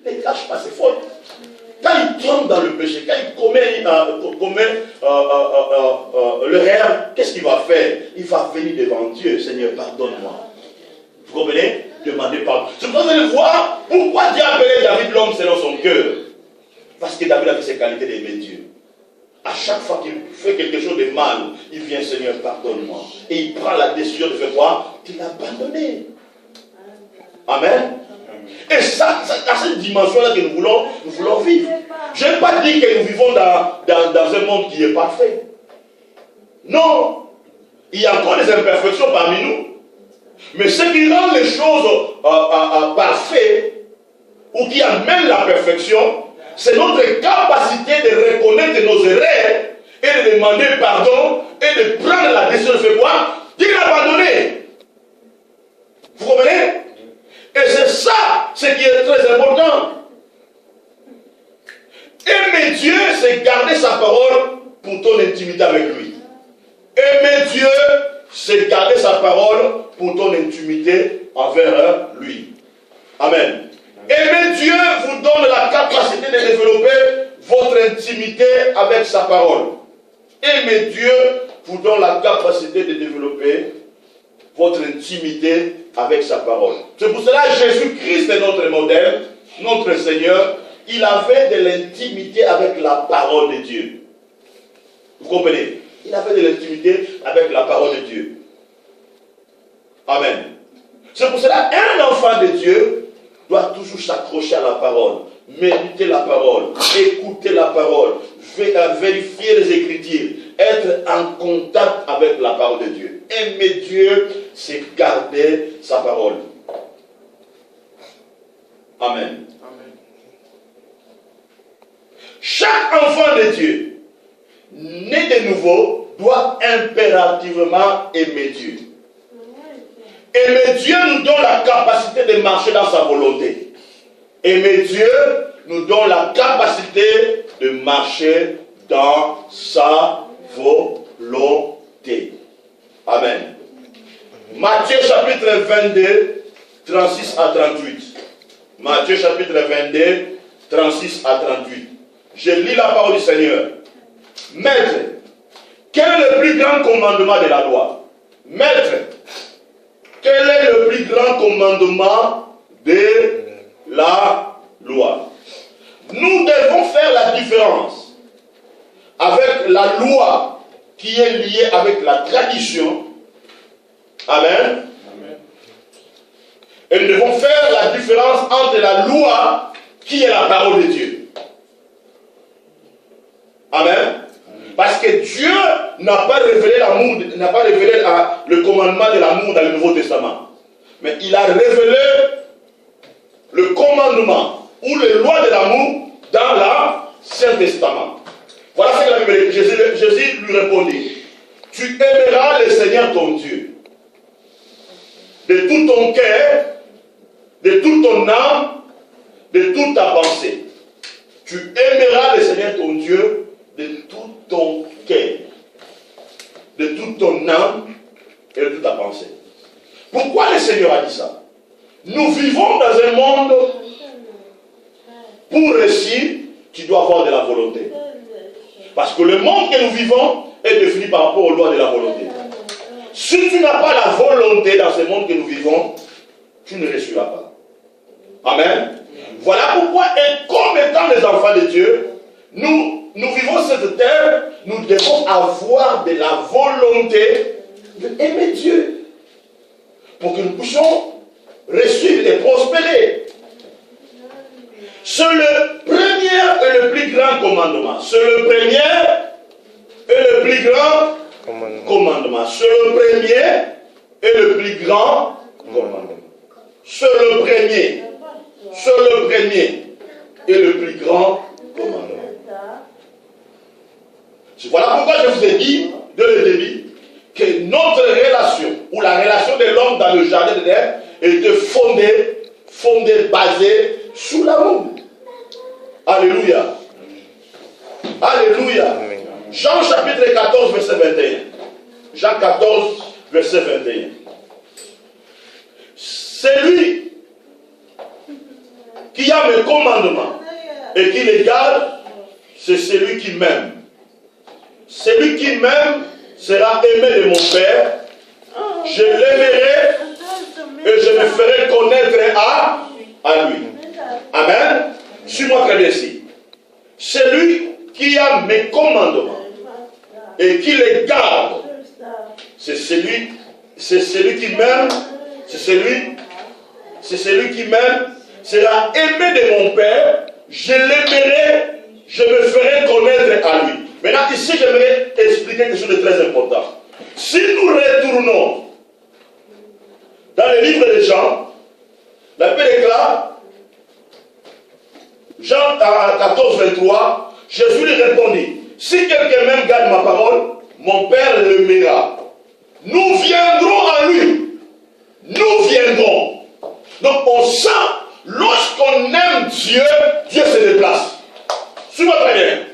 ne cache pas ses fautes. Quand il tombe dans le péché, quand il commet l'erreur, qu'est-ce qu'il va faire? Il va venir devant Dieu. Seigneur, pardonne-moi. Vous comprenez? Demandez pardon. C'est pour ça que vous allez voir pourquoi Dieu a appelé David l'homme selon son cœur. Parce que David avait ses qualités d'aimer Dieu. À chaque fois qu'il fait quelque chose de mal, il vient, Seigneur, pardonne-moi. Et il prend la décision de faire quoi? De l'abandonner. Amen. Et ça, à cette dimension-là que nous voulons vivre. Je n'ai pas dit que nous vivons dans un monde qui est parfait. Non. Il y a encore des imperfections parmi nous. Mais ce qui rend les choses parfaites, ou qui amène la perfection, c'est notre capacité de reconnaître nos erreurs et de demander pardon et de prendre la décision de faire quoi? De l'abandonner. Vous comprenez? Et c'est ça ce qui est très important. Aimer Dieu, c'est garder sa parole pour ton intimité avec lui. Aimer Dieu, c'est garder sa parole pour ton intimité envers lui. Amen. Aimer Dieu vous donne la capacité de développer votre intimité avec sa parole. Aimer Dieu vous donne la capacité de développer votre intimité avec sa parole. C'est pour cela que Jésus-Christ est notre modèle, notre Seigneur. Il avait de l'intimité avec la parole de Dieu. Vous comprenez? Il avait de l'intimité avec la parole de Dieu. Amen. C'est pour cela qu'un enfant de Dieu doit toujours s'accrocher à la parole, méditer la parole, écouter la parole, vérifier les Écritures, être en contact avec la parole de Dieu. Aimer Dieu, c'est garder sa parole. Amen. Chaque enfant de Dieu, né de nouveau, doit impérativement aimer Dieu. Aimer Dieu nous donne la capacité de marcher dans sa volonté. Aimer Dieu nous donne la capacité de marcher dans sa volonté. Amen. Matthieu chapitre 22, 36 à 38. Matthieu chapitre 22, 36 à 38. Je lis la parole du Seigneur. Maître, quel est le plus grand commandement de la loi? Maître, quel est le plus grand commandement de la loi? Nous devons faire la différence avec la loi qui est liée avec la tradition. Amen. Et nous devons faire la différence entre la loi qui est la parole de Dieu. Amen. Parce que Dieu n'a pas révélé l'amour, n'a pas révélé le commandement de l'amour dans le Nouveau Testament. Mais il a révélé le commandement ou les lois de l'amour dans l'Ancien Testament. Voilà ce que la Bible dit. Jésus lui répondit. Tu aimeras le Seigneur ton Dieu de tout ton cœur, de toute ton âme, de toute ta pensée. Tu aimeras le Seigneur ton Dieu de tout ton cœur, de toute ton âme et de toute ta pensée. Pourquoi le Seigneur a dit ça? Nous vivons dans un monde, pour réussir, tu dois avoir de la volonté. Parce que le monde que nous vivons est défini par rapport aux lois de la volonté. Si tu n'as pas la volonté dans ce monde que nous vivons, tu ne réussiras pas. Amen. Voilà pourquoi, et comme étant les enfants de Dieu, nous vivons cette terre, nous devons avoir de la volonté d'aimer Dieu. Pour que nous puissions réussir et prospérer. C'est le premier et le plus grand commandement. C'est le premier et le plus grand commandement. C'est le premier et le plus grand commandement. C'est le premier. C'est le premier et le plus grand commandement. Voilà pourquoi je vous ai dit, dès le début, que notre relation, ou la relation de l'homme dans le jardin d'Éden, était fondée, basée sur l'amour. Alléluia. Alléluia. Jean chapitre 14, verset 21. Jean 14, verset 21. Celui qui a mes commandements et qui les garde, c'est celui qui m'aime. Celui qui m'aime sera aimé de mon Père. Je l'aimerai et je me ferai connaître à lui. Amen. Suis-moi très bien ici. Celui qui a mes commandements et qui les garde, c'est celui qui m'aime, c'est celui qui m'aime, sera aimé de mon Père, je l'aimerai, je me ferai connaître à lui. Maintenant, ici, j'aimerais expliquer quelque chose de très important. Si nous retournons dans le livre de Jean, la Bible déclare, Jean 14, 23, Jésus lui répondit, si quelqu'un même garde ma parole, mon Père l'aimera. Nous viendrons à lui. Nous viendrons. Donc on sent, lorsqu'on aime Dieu, Dieu se déplace. Suivez-moi très bien.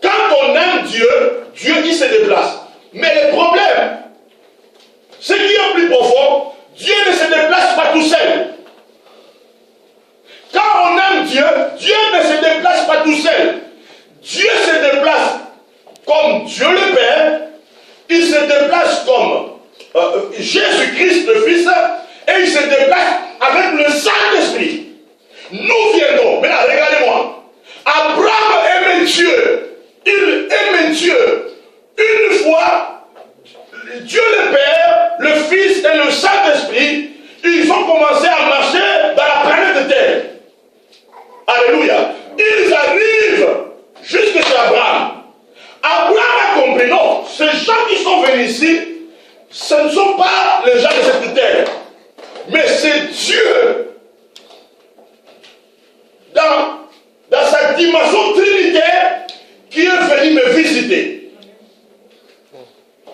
Quand on aime Dieu, Dieu il se déplace. Mais le problème, ce qui est plus profond, Dieu ne se déplace pas tout seul. Quand on aime Dieu, Dieu ne se déplace pas tout seul. Dieu se déplace comme Dieu le Père. Il se déplace comme Jésus-Christ le Fils. Et il se déplace avec le Saint-Esprit. Nous viendrons. Maintenant, regardez-moi. Abraham aimait Dieu. Il aimait Dieu. Une fois, Dieu le Père, le Fils et le Saint-Esprit, ils ont commencé à marcher dans la planète Terre. Alléluia. Ils arrivent jusque chez Abraham. Abraham a compris, non, ces gens qui sont venus ici, ce ne sont pas les gens de cette terre. Mais c'est Dieu, dans sa dimension trinitaire, qui est venu me visiter.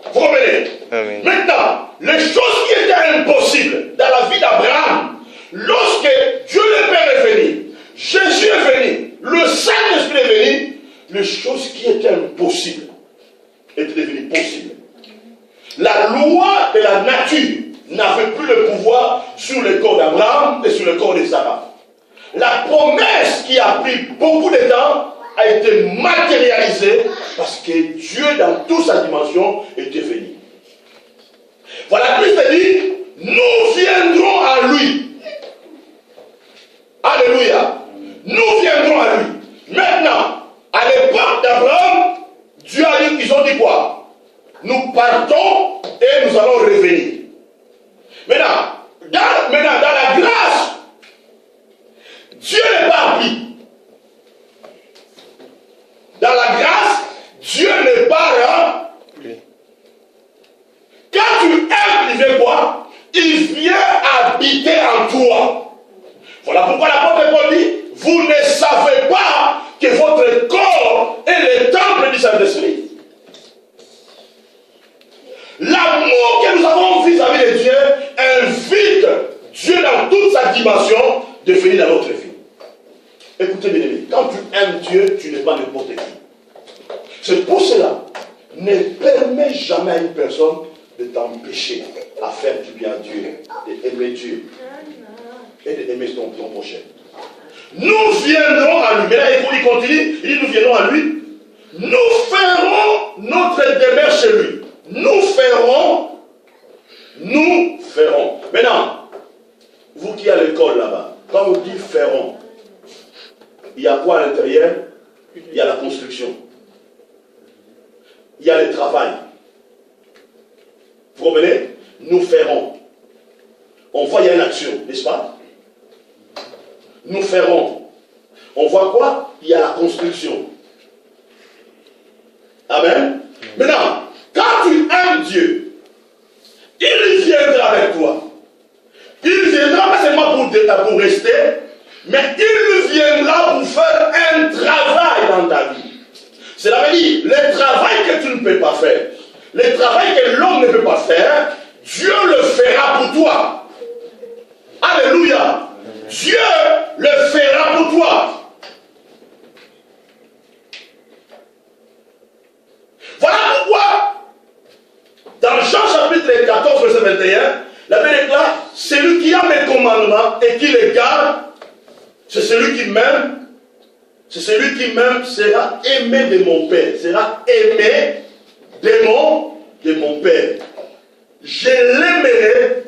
Vous comprenez? Amen. Maintenant, les choses qui étaient impossibles dans la vie d'Abraham, lorsque Dieu le Père est venu, Jésus est venu, le Saint-Esprit est venu, les choses qui étaient impossibles étaient devenues possibles. La loi de la nature n'avait plus le pouvoir sur le corps d'Abraham et sur le corps de Sarah. La promesse qui a pris beaucoup de temps a été matérialisée parce que Dieu, dans toute sa dimension, était venu. Voilà, Christ dit, nous viendrons à lui. Alléluia. Nous viendrons à lui. Maintenant, à l'époque d'Abraham, Dieu a dit, ils ont dit quoi? Nous partons et nous allons revenir. Maintenant, dans la grâce, Dieu n'est pas appris. Dans la grâce, Dieu n'est pas rempli. Quand tu aimes, il vient quoi? Il vient habiter en toi. Voilà pourquoi l'apôtre Paul dit, vous ne savez pas que votre corps est le temple du Saint-Esprit. L'amour que nous avons vis-à-vis de Dieu invite Dieu dans toute sa dimension de venir dans notre vie. Écoutez bien aimé, quand tu aimes Dieu, tu n'es pas n'importe qui. C'est pour cela, ne permets jamais à une personne de t'empêcher à faire du bien à Dieu, d'aimer Dieu et d'aimer ton prochain. Nous viendrons à lui. Mais là, il continue, il dit nous viendrons à lui. Nous ferons notre demeure chez lui. Nous ferons. Maintenant, vous qui avez l'école là-bas, quand on dit ferons, il y a quoi à l'intérieur? Il y a la construction. Il y a le travail. Vous comprenez? Nous ferons. On voit il y a une action, n'est-ce pas? Nous ferons. On voit quoi? Il y a la construction. Amen. Maintenant, quand tu aimes Dieu, il viendra avec toi. Il viendra pas seulement pour rester, mais il viendra pour faire un travail dans ta vie. Cela veut dire, le travail que tu ne peux pas faire, le travail que l'homme ne peut pas faire, Dieu le fera pour toi. Alléluia. Dieu le fera pour toi. Voilà pourquoi, dans Jean chapitre 14, verset 21, la Bible déclare, celui qui a mes commandements et qui les garde, c'est celui qui m'aime, c'est celui qui m'aime sera aimé de mon Père, sera aimé de mon Père. Je l'aimerai,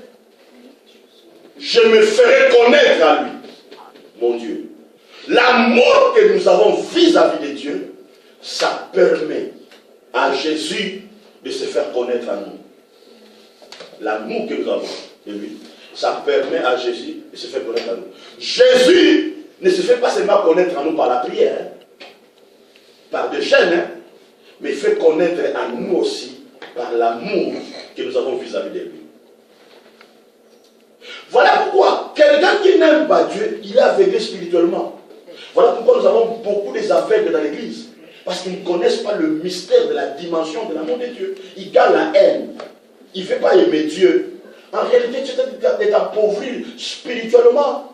je me ferai connaître à lui, mon Dieu. L'amour que nous avons vis-à-vis de Dieu, ça permet à Jésus de se faire connaître à nous. L'amour que nous avons de lui, ça permet à Jésus de se faire connaître à nous. Jésus ne se fait pas seulement connaître à nous par la prière, par des chaînes, mais il fait connaître à nous aussi par l'amour que nous avons vis-à-vis de lui. Voilà pourquoi quelqu'un qui n'aime pas Dieu, il est aveuglé spirituellement. Voilà pourquoi nous avons beaucoup des aveugles dans l'église. Parce qu'ils ne connaissent pas le mystère de la dimension de l'amour de Dieu. Ils gardent la haine. Il ne fait pas aimer Dieu. En réalité, tu es appauvri spirituellement.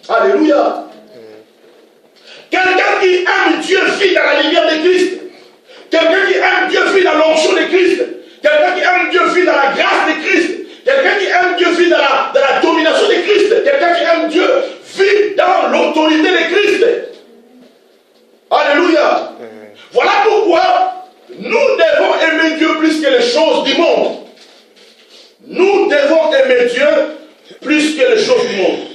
Alléluia. Quelqu'un qui aime Dieu vit dans la lumière de Christ. Quelqu'un qui aime Dieu vit dans l'onction de Christ. Quelqu'un qui aime Dieu vit dans la grâce de Christ. Quelqu'un qui aime Dieu vit dans la domination de Christ. Quelqu'un qui aime Dieu vit dans l'autorité de Christ. Alléluia. Voilà pourquoi nous devons aimer Dieu plus que les choses du monde. Nous devons aimer Dieu plus que les choses du monde.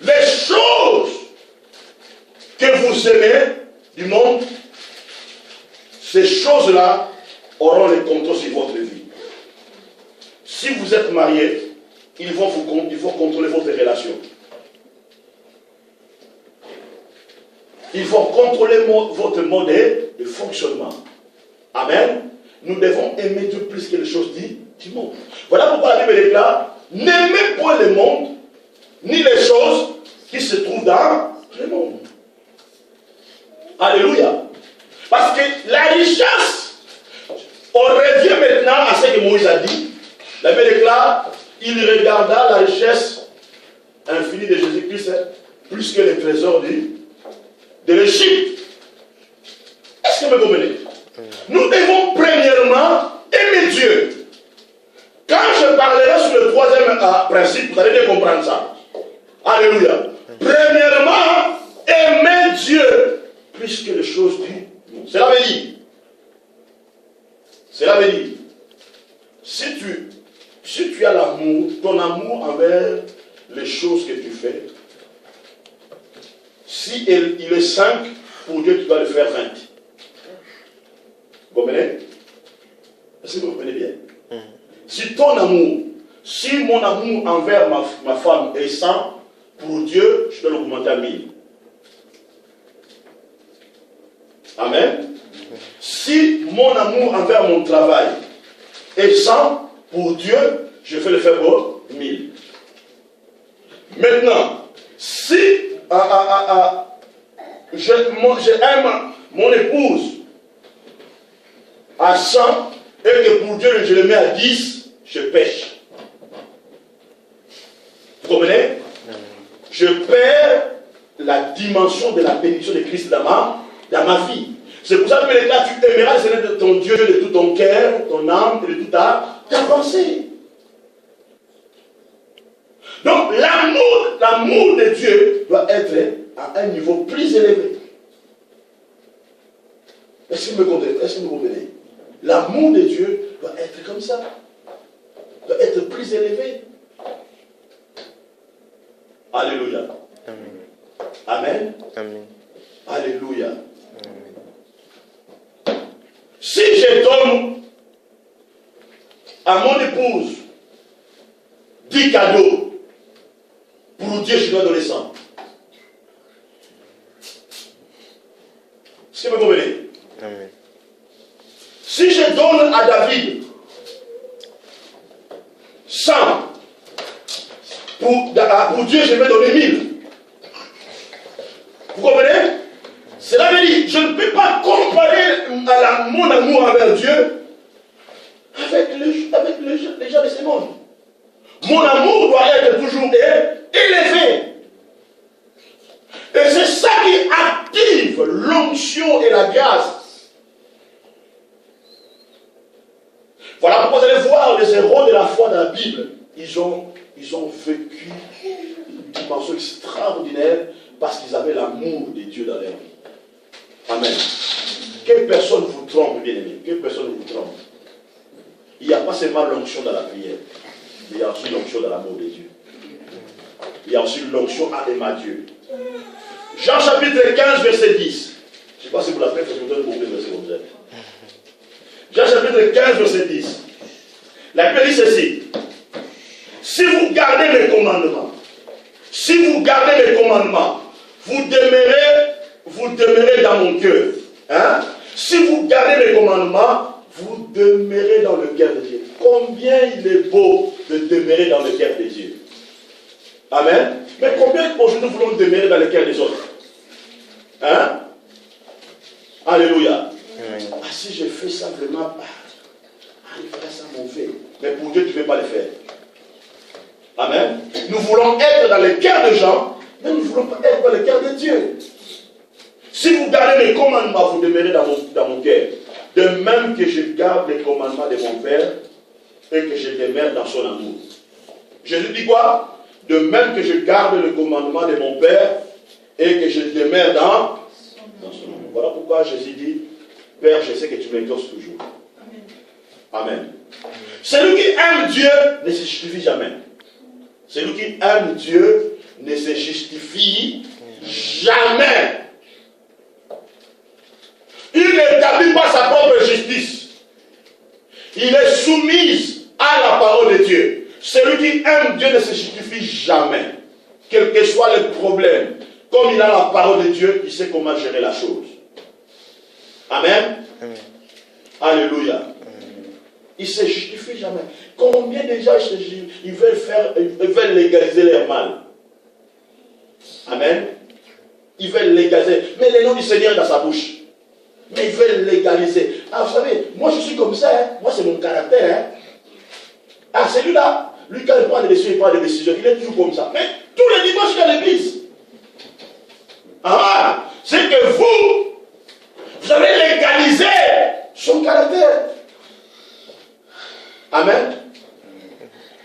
Les choses que vous aimez du monde, ces choses-là auront le contrôle sur votre vie. Si vous êtes marié, il faut contrôler votre relation. Il faut contrôler votre mode de fonctionnement. Amen. Nous devons aimer Dieu plus que les choses du monde. Voilà pourquoi la Bible déclare, n'aimez point le monde, ni les choses qui se trouvent dans le monde. Alléluia. Parce que la richesse, on revient maintenant à ce que Moïse a dit. La Bible déclare, il regarda la richesse infinie de Jésus-Christ plus que les trésors de l'Égypte. Est-ce que vous comprenez? Nous devons premièrement aimer Dieu. Quand je parlerai sur le troisième principe, vous allez bien comprendre ça. Alléluia. Premièrement, aimer Dieu plus que les choses du monde. Cela veut dire, si tu as l'amour, ton amour envers les choses que tu fais, si il est 5, pour Dieu tu dois le faire 20. Vous comprenez? Est-ce que vous comprenez bien? Si ton amour, si mon amour envers ma femme est 100, pour Dieu, je dois l'augmenter à 1000. Amen. Si mon amour envers mon travail est 100, pour Dieu, je vais le faire pour 1000. Maintenant, si j'aime mon épouse à 100 et que pour Dieu je le mets à 10, je pêche. Vous comprenez? Je perds la dimension de la bénédiction de Christ dans ma vie. C'est pour ça que là, tu aimeras le Seigneur de ton Dieu de tout ton cœur, ton âme et de toute ta pensée. Donc l'amour de Dieu doit être à un niveau plus élevé. Est-ce que vous me comprenez? L'amour de Dieu doit être comme ça. Doit être plus élevé. Alléluia. Amen. Amen. Amen. Alléluia. Amen. Si je donne à mon épouse 10 cadeaux, pour Dieu, je dois donner 100. Est-ce que vous comprenez? Amen. Si je donne à David 100, pour Dieu, je vais donner 1000. Vous comprenez? Cela veut dire, je ne peux pas comparer mon amour envers Dieu avec les gens de ce monde. Mon amour doit être toujours élevé. Et c'est ça qui active l'onction et la grâce. Voilà pourquoi vous allez voir les héros de la foi dans la Bible. Ils ont vécu dimension extraordinaire parce qu'ils avaient l'amour de Dieu dans leur vie. Amen. Que personne vous trompe, bien aimé. Que personne ne vous trompe. Il n'y a pas seulement l'onction dans la prière, mais il y a aussi l'onction dans l'amour de Dieu. Il y a aussi l'onction à aimer Dieu. Jean chapitre 15, verset 10. Je ne sais pas si vous l'avez fait, parce que vous donne beaucoup de versets comme ça. Jean chapitre 15, verset 10. La Bible dit ceci. Si vous gardez les commandements, vous demeurez dans mon cœur. Hein? Si vous gardez les commandements, vous demeurez dans le cœur de Dieu. Combien il est beau de demeurer dans le cœur de Dieu. Amen. Mais combien aujourd'hui nous voulons demeurer dans le cœur des autres? Hein? Alléluia. Ah, si je fais simplement, il fera ça mauvais. Mais pour Dieu, tu ne peux pas le faire. Amen. Nous voulons être dans le cœur des gens, mais nous ne voulons pas être dans le cœur de Dieu. Si vous gardez les commandements, vous demeurez dans mon cœur. De même que je garde les commandements de mon Père et que je demeure dans son amour. Jésus dit quoi? De même que je garde le commandement de mon Père et que je demeure dans son amour. Voilà pourquoi Jésus dit, Père, je sais que tu m'exauces toujours. Amen. Celui qui aime Dieu ne se justifie jamais. Celui qui aime Dieu ne se justifie jamais. Il n'établit pas sa propre justice. Il est soumis à la parole de Dieu. Celui qui aime Dieu ne se justifie jamais. Quel que soit le problème, comme il a la parole de Dieu, il sait comment gérer la chose. Amen. Amen. Alléluia. Amen. Il ne se justifie jamais. Combien de gens ils veulent légaliser leur mal? Amen. Ils veulent légaliser. Mais le nom du Seigneur est dans sa bouche. Mais ils veulent légaliser. Ah, vous savez, moi je suis comme ça. Hein. Moi c'est mon caractère. Hein. Ah, celui-là, lui quand il prend des décisions, il prend des décisions. Il est toujours comme ça. Mais tous les dimanches dans l'église. Ah, c'est que vous avez légalisé son caractère. Amen.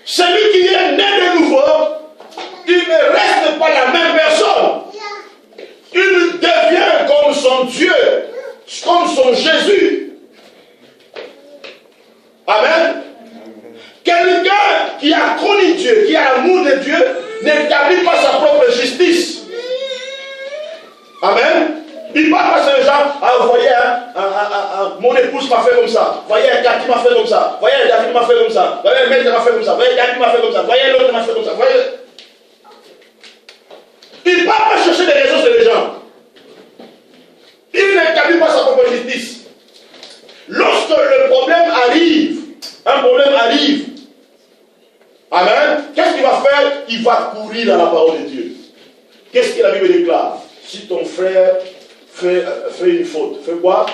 Celui qui est né de nouveau, il ne reste pas la même personne. Il devient comme son Dieu, comme son Jésus. Amen. Quelqu'un qui a connu Dieu, qui a l'amour de Dieu, n'établit pas sa propre justice. Amen. Il ne parle pas sur les gens, ah, vous voyez, mon épouse m'a fait comme ça, voyez, Cathy m'a fait comme ça, voyez, David m'a fait comme ça, voyez, Maître m'a fait comme ça, voyez, David m'a fait comme ça, voyez, l'autre m'a fait comme ça, voyez. Il ne parle pas chercher des raisons sur les gens. Il n'établit pas sa propre justice. Lorsque le problème arrive, un problème arrive, amen, qu'est-ce qu'il va faire? Il va courir dans la parole de Dieu. Qu'est-ce que la Bible déclare? Si ton frère fait une faute, fais quoi?